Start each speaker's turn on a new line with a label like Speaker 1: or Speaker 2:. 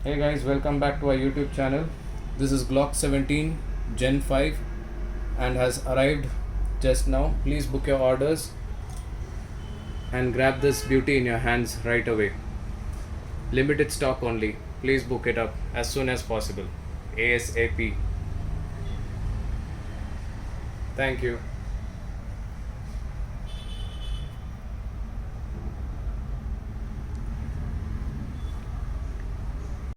Speaker 1: Hey guys, welcome back to our YouTube channel. This is Glock 17 Gen 5 and has arrived just now. Please book your orders and grab this beauty in your hands right away. Limited stock only. Please book it up as soon as possible. ASAP. Thank you.